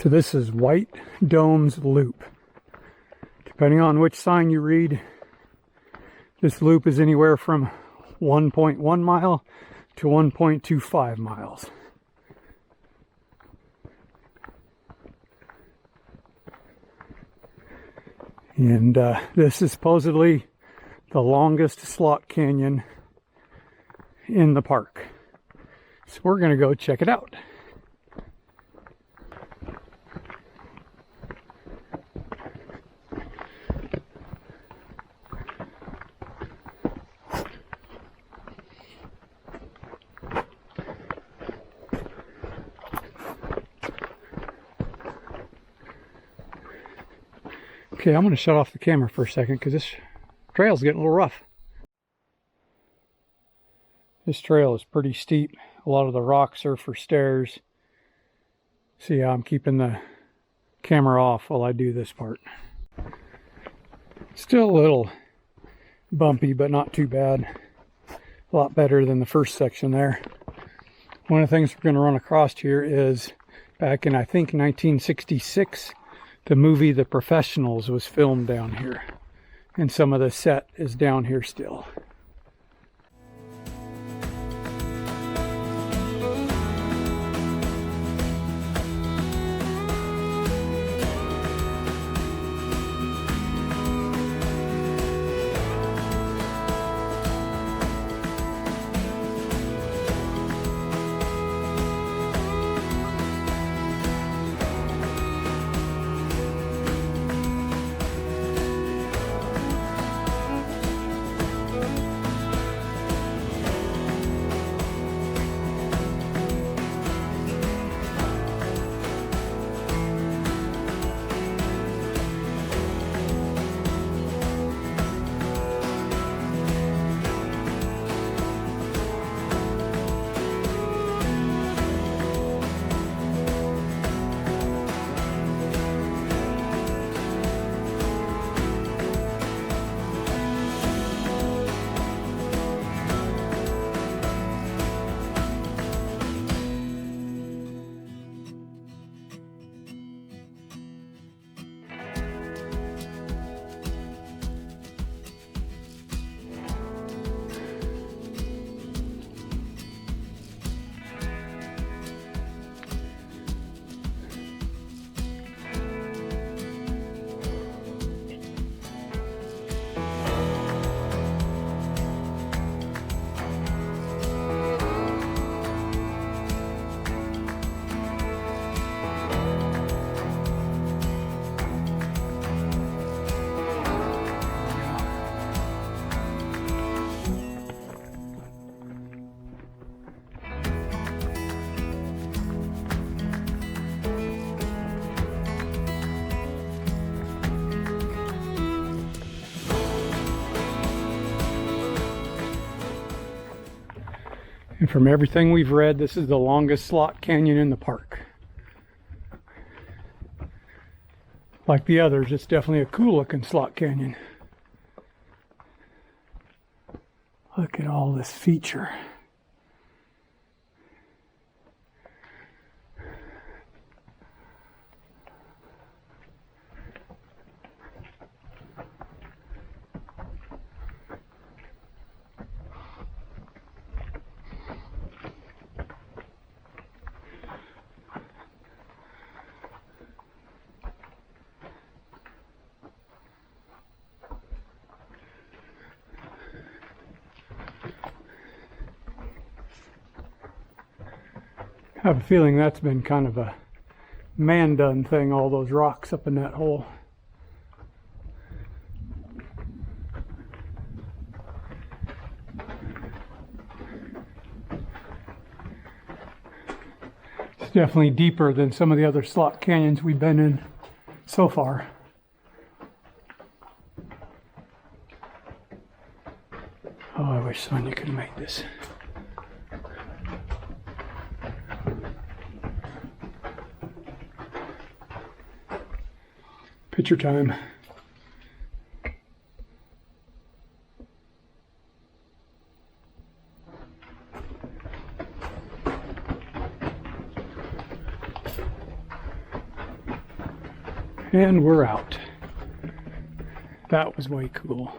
So this is White Domes Loop. Depending on which sign you read, this loop is anywhere from 1.1 mile to 1.25 miles. And this is supposedly the longest slot canyon in the park. So we're going to go check it out. Okay, I'm going to shut off the camera for a second because this trail's getting a little rough. This trail is pretty steep. A lot of the rocks are for stairs. See how I'm keeping the camera off while I do this part. Still a little bumpy, but not too bad. A lot better than the first section there. One of the things we're going to run across here is back in, I think, 1966, the movie The Professionals was filmed down here. And some of the set is down here still. And from everything we've read, this is the longest slot canyon in the park. Like the others, it's definitely a cool looking slot canyon. Look at all this feature. I have a feeling that's been kind of a man-done thing, all those rocks up in that hole. It's definitely deeper than some of the other slot canyons we've been in so far. Oh, I wish Sonia could have made this. Picture time. And we're out. That was way cool.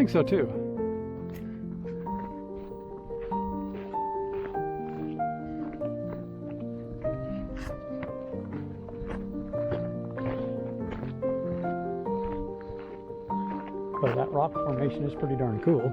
think so too. But that rock formation is pretty darn cool.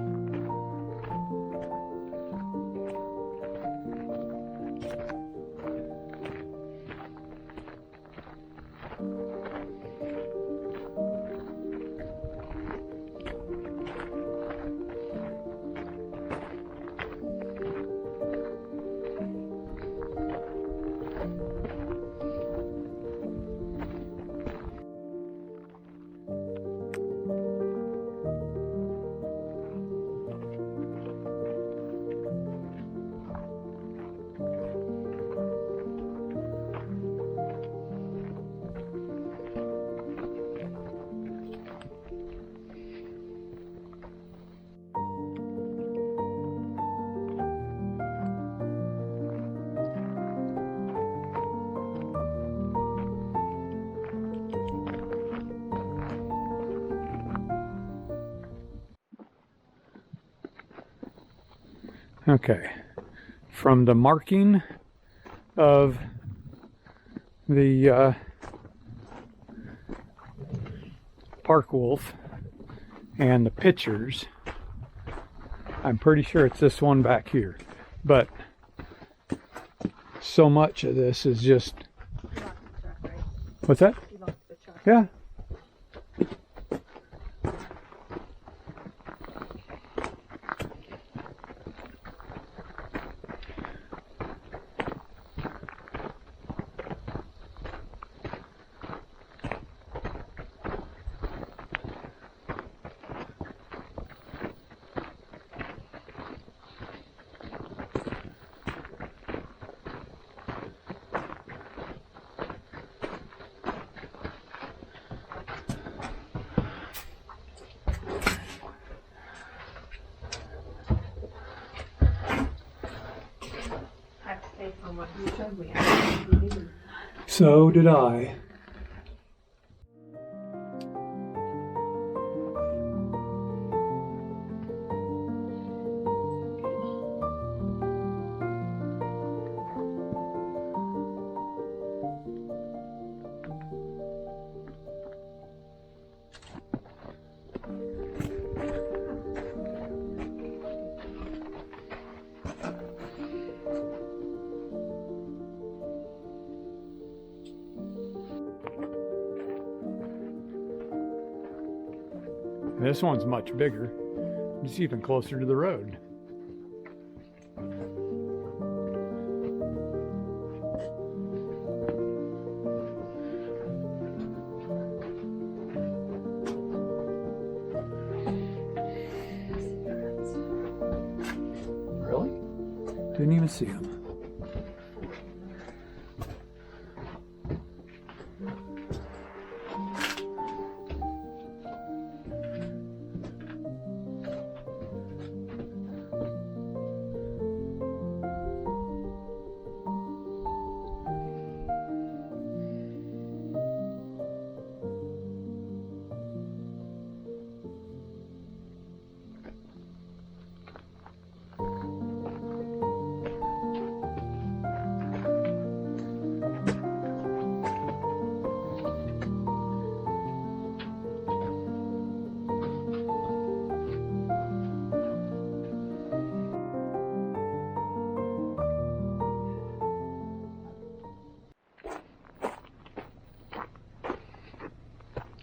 Okay, from the marking of the park wolf and the pictures, I'm pretty sure it's this one back here, but so much of this is just... What's that? Yeah. So did I. This one's much bigger. It's even closer to the road. Really? Didn't even see them.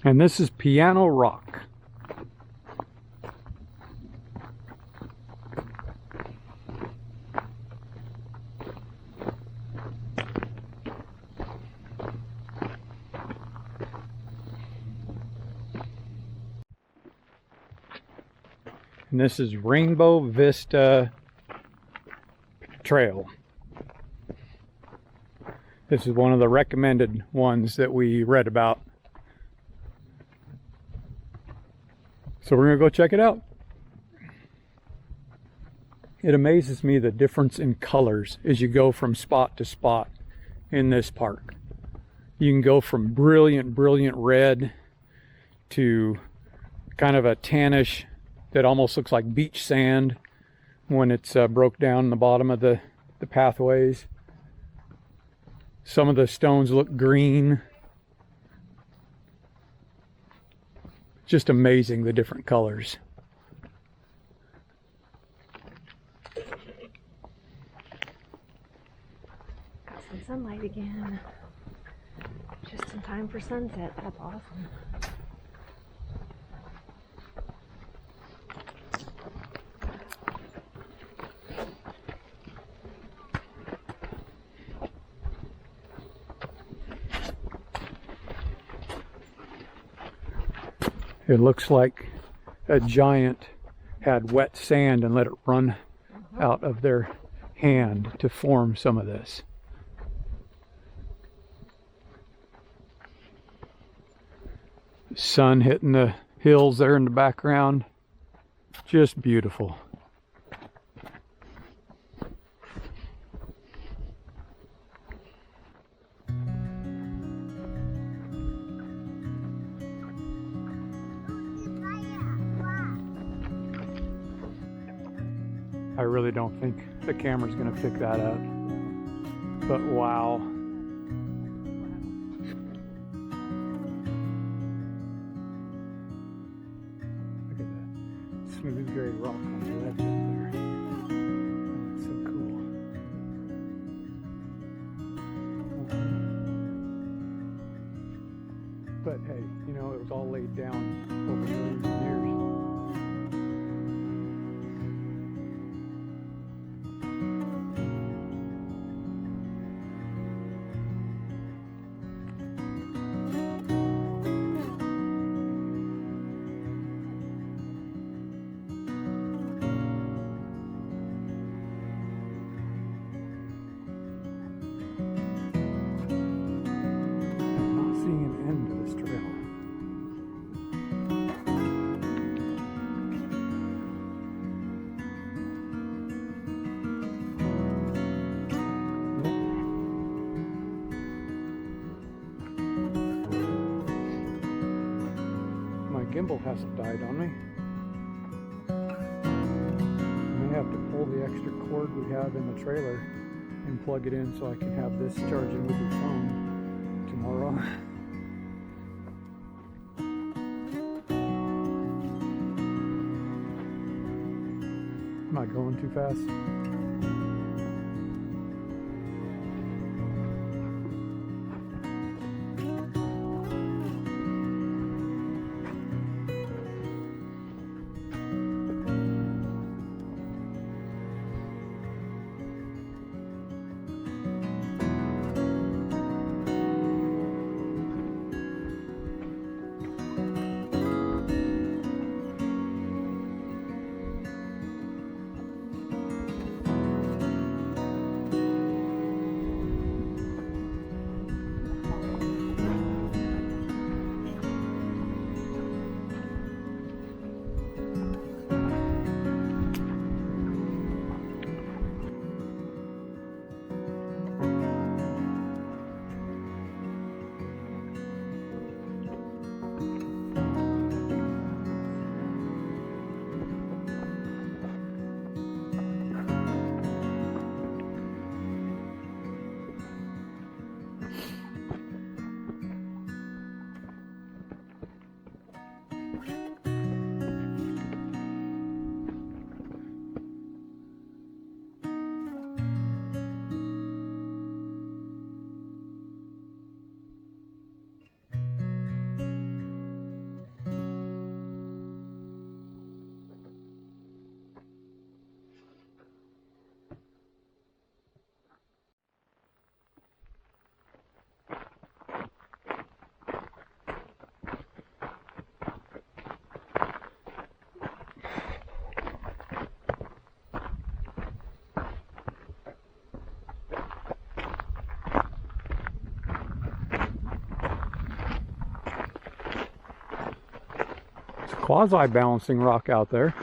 And this is Piano Rock. And this is Rainbow Vista Trail. This is one of the recommended ones that we read about. So we're going to go check it out. It amazes me the difference in colors as you go from spot to spot in this park. You can go from brilliant, brilliant red to kind of a tannish that almost looks like beach sand when it's broke down in the bottom of the pathways. Some of the stones look green. Just amazing, the different colors. Got some sunlight again. Just in time for sunset. That's awesome. It looks like a giant had wet sand and let it run out of their hand to form some of this. Sun hitting the hills there in the background. Just beautiful. I really don't think the camera's going to pick that up. But wow. Look at that smooth gray rock on the ledge up there. That's so cool. But hey, you know, it was all laid down over millions of years. Gimbal hasn't died on me. I may have to pull the extra cord we have in the trailer and plug it in so I can have this charging with your phone tomorrow. Am I going too fast? Quasi-balancing rock out there.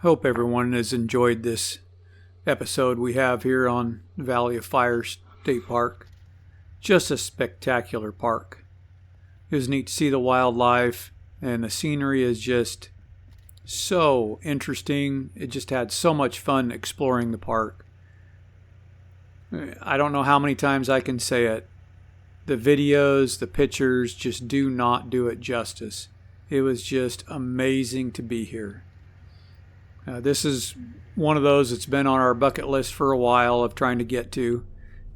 Hope everyone has enjoyed this episode we have here on Valley of Fire State Park. Just a spectacular park. It was neat to see the wildlife, and the scenery is just so interesting. It just had so much fun exploring the park. I don't know how many times I can say it. The videos, the pictures just do not do it justice. It was just amazing to be here. This is one of those that's been on our bucket list for a while of trying to get to,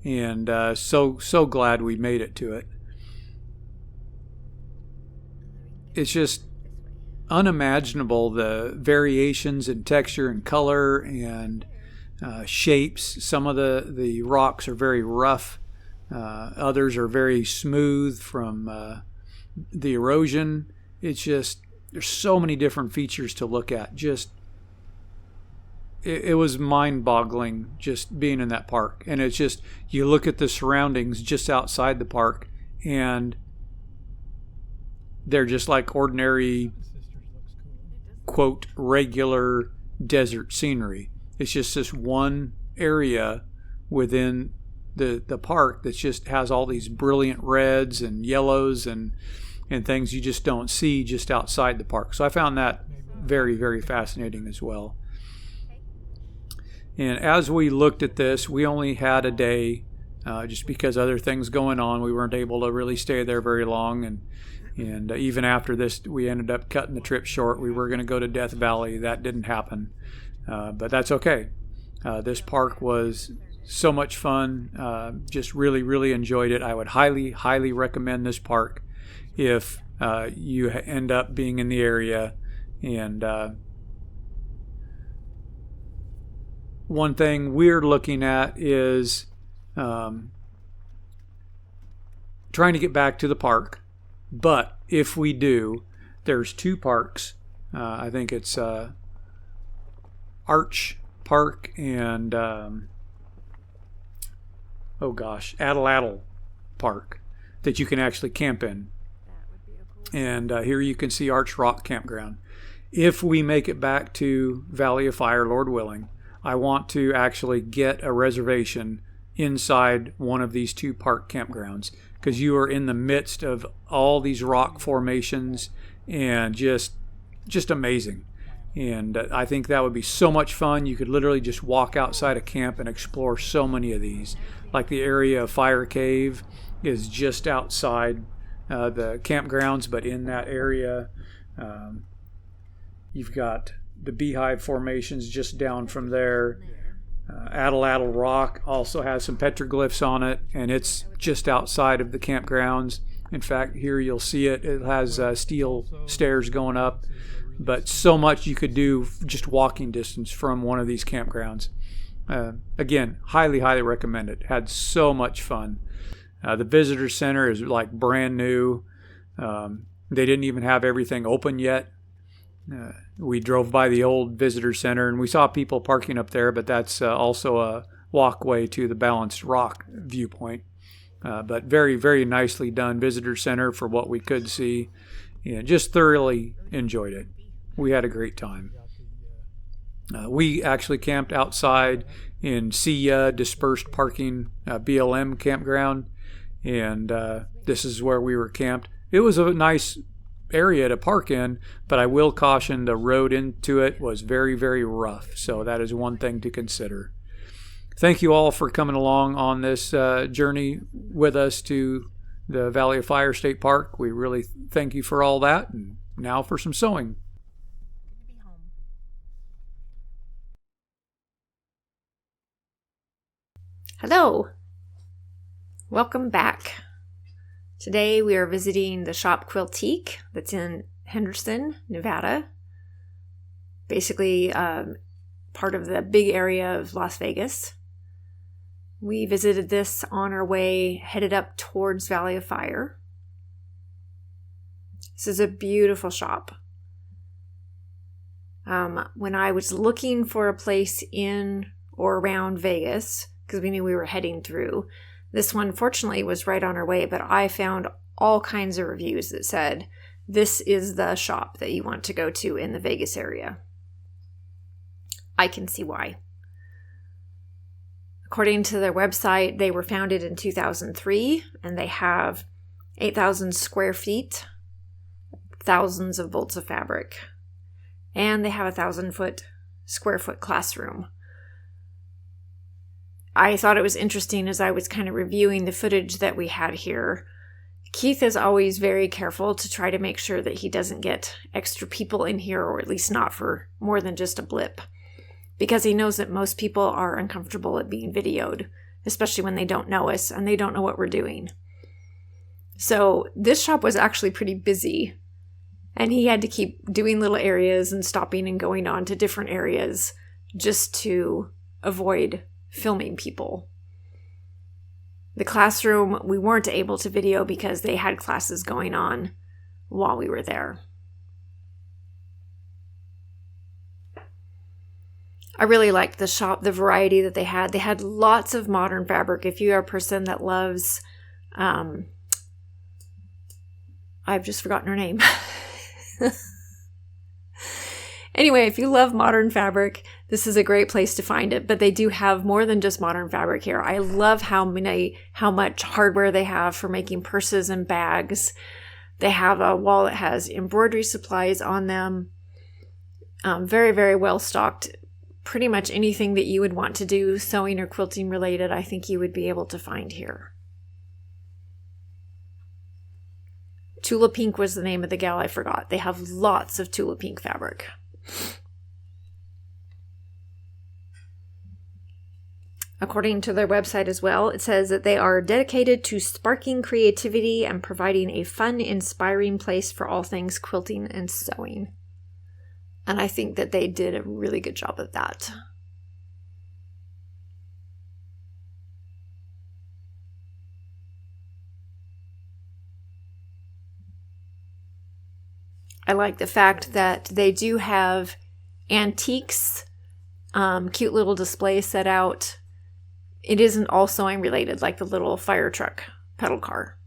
and so glad we made it to it. It's just unimaginable, the variations in texture and color and shapes. Some of the rocks are very rough. Others are very smooth from the erosion. It's just, there's so many different features to look at. It was mind-boggling just being in that park. And it's just, you look at the surroundings just outside the park, and they're just like ordinary, quote, regular desert scenery. It's just this one area within the park that just has all these brilliant reds and yellows and things you just don't see just outside the park. So I found that very, very fascinating as well. And as we looked at this, we only had a day, just because other things going on. We weren't able to really stay there very long, and even after this, we ended up cutting the trip short. We were going to go to Death Valley. That didn't happen, but that's okay. This park was so much fun. Just really, really enjoyed it. I would highly, highly recommend this park if you end up being in the area. And one thing we're looking at is trying to get back to the park. But if we do, there's two parks. I think it's Arch Park and Atlatl Park that you can actually camp in. And here you can see Arch Rock Campground. If we make it back to Valley of Fire, Lord willing, I want to actually get a reservation inside one of these two park campgrounds, because you are in the midst of all these rock formations and just amazing. And I think that would be so much fun. You could literally just walk outside a camp and explore so many of these. Like the area of Fire Cave is just outside the campgrounds, but in that area you've got the Beehive formations just down from there. Atlatl Rock also has some petroglyphs on it, and it's just outside of the campgrounds. In fact, here you'll see it. It has steel stairs going up, but so much you could do just walking distance from one of these campgrounds. Again, highly, highly recommend it. Had so much fun. The visitor center is like brand new. They didn't even have everything open yet. We drove by the old visitor center and we saw people parking up there, but that's also a walkway to the Balanced Rock viewpoint. But very, very nicely done visitor center for what we could see. And just thoroughly enjoyed it. We had a great time. We actually camped outside in Sia Dispersed Parking BLM campground, and this is where we were camped. It was a nice area to park in, but I will caution the road into it was very, very rough, so that is one thing to consider. Thank you all for coming along on this journey with us to the Valley of Fire State Park. We really thank you for all that, and now for some sewing. Hello, welcome back. Today we are visiting the shop Quiltique that's in Henderson, Nevada. Basically part of the big area of Las Vegas. We visited this on our way headed up towards Valley of Fire. This is a beautiful shop. When I was looking for a place in or around Vegas, because we knew we were heading through, this one fortunately was right on our way, but I found all kinds of reviews that said this is the shop that you want to go to in the Vegas area. I can see why. According to their website, they were founded in 2003, and they have 8,000 square feet, thousands of bolts of fabric, and they have a 1,000 square foot classroom. I thought it was interesting as I was kind of reviewing the footage that we had here. Keith is always very careful to try to make sure that he doesn't get extra people in here, or at least not for more than just a blip, because he knows that most people are uncomfortable at being videoed, especially when they don't know us and they don't know what we're doing. So this shop was actually pretty busy, and he had to keep doing little areas and stopping and going on to different areas just to avoid filming people. The classroom, we weren't able to video because they had classes going on while we were there. I really liked the shop, the variety that they had. They had lots of modern fabric. If you're a person that loves, I've just forgotten her name. Anyway, if you love modern fabric, this is a great place to find it, but they do have more than just modern fabric here. I love how much hardware they have for making purses and bags. They have a wall that has embroidery supplies on them. Very, very well stocked. Pretty much anything that you would want to do sewing or quilting related, I think you would be able to find here. Tula Pink was the name of the gal I forgot. They have lots of Tula Pink fabric. According to their website as well, it says that they are dedicated to sparking creativity and providing a fun, inspiring place for all things quilting and sewing. And I think that they did a really good job of that. I like the fact that they do have antiques, cute little displays set out. It isn't all sewing related, like the little fire truck pedal car.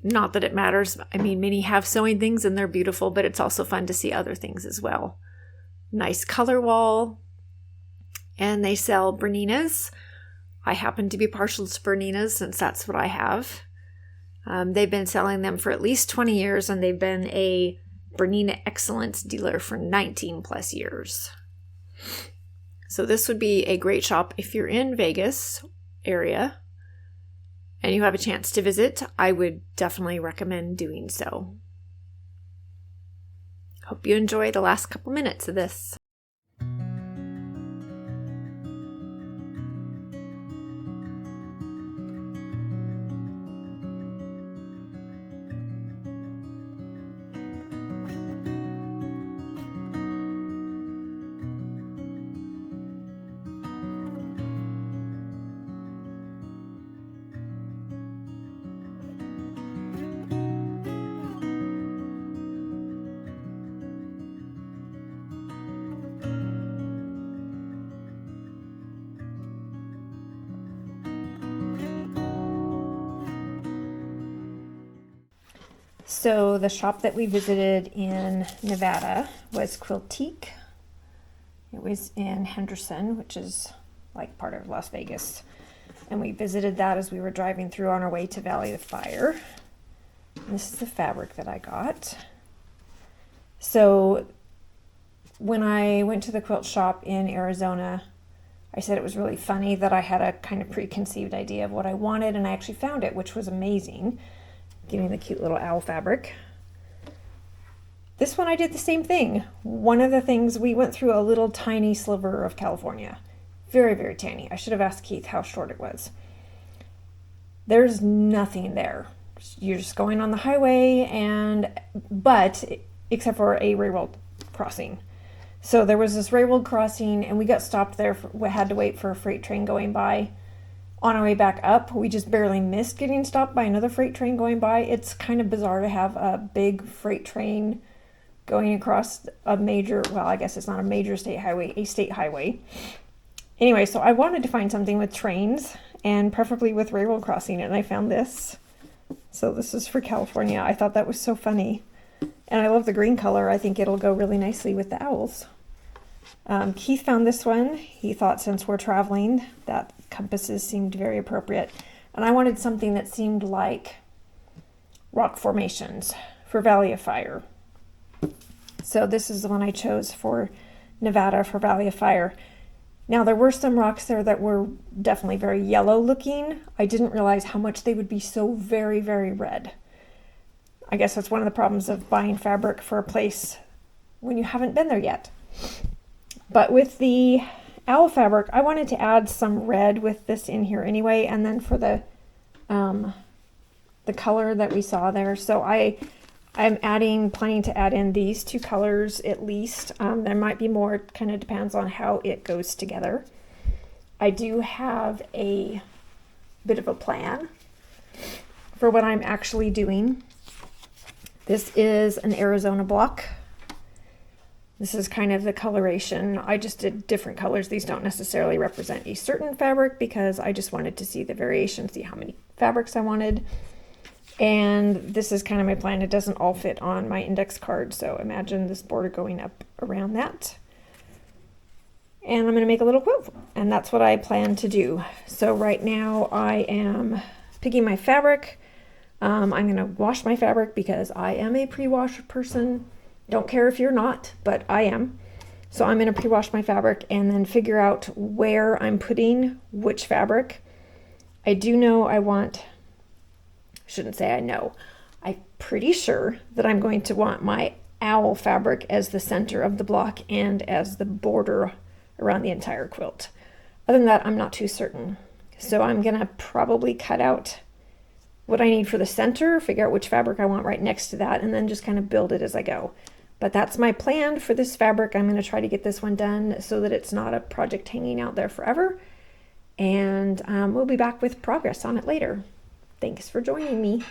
Not that it matters. I mean, many have sewing things and they're beautiful, but it's also fun to see other things as well. Nice color wall. And they sell Berninas. I happen to be partial to Berninas since that's what I have. They've been selling them for at least 20 years, and they've been a Bernina Excellence dealer for 19 plus years. So this would be a great shop if you're in Vegas area and you have a chance to visit. I would definitely recommend doing so. Hope you enjoy the last couple minutes of this. So the shop that we visited in Nevada was Quiltique. It was in Henderson, which is like part of Las Vegas. And we visited that as we were driving through on our way to Valley of Fire. And this is the fabric that I got. So when I went to the quilt shop in Arizona, I said it was really funny that I had a kind of preconceived idea of what I wanted, and I actually found it, which was amazing. Getting the cute little owl fabric. This one I did the same thing. One of the things, we went through a little tiny sliver of California. Very, very tiny. I should have asked Keith how short it was. There's nothing there. You're just going on the highway, but except for a railroad crossing. So there was this railroad crossing, and we got stopped there. We had to wait for a freight train going by. On our way back up, we just barely missed getting stopped by another freight train going by. It's kind of bizarre to have a big freight train going across a major, well, I guess it's not a major state highway, a state highway. Anyway, so I wanted to find something with trains and preferably with railroad crossing, and I found this. So this is for California. I thought that was so funny. And I love the green color. I think it'll go really nicely with the owls. Keith found this one. He thought since we're traveling that compasses seemed very appropriate. And I wanted something that seemed like rock formations for Valley of Fire. So this is the one I chose for Nevada for Valley of Fire. Now there were some rocks there that were definitely very yellow looking. I didn't realize how much they would be so very, very red. I guess that's one of the problems of buying fabric for a place when you haven't been there yet. But with the owl fabric, I wanted to add some red with this in here anyway, and then for the color that we saw there. So I'm planning to add in these two colors at least. There might be more, it kind of depends on how it goes together. I do have a bit of a plan for what I'm actually doing. This is an Arizona block. This is kind of the coloration. I just did different colors. These don't necessarily represent a certain fabric because I just wanted to see the variation, see how many fabrics I wanted. And this is kind of my plan. It doesn't all fit on my index card, so imagine this border going up around that. And I'm going to make a little quilt, and that's what I plan to do. So right now I am picking my fabric. I'm going to wash my fabric because I am a pre-wash person. Don't care if you're not, but I am. So I'm going to pre-wash my fabric and then figure out where I'm putting which fabric. I do know shouldn't say I know. I'm pretty sure that I'm going to want my owl fabric as the center of the block and as the border around the entire quilt. Other than that, I'm not too certain. So I'm going to probably cut out what I need for the center, figure out which fabric I want right next to that, and then just kind of build it as I go. But that's my plan for this fabric. I'm going to try to get this one done so that it's not a project hanging out there forever. And we'll be back with progress on it later. Thanks for joining me.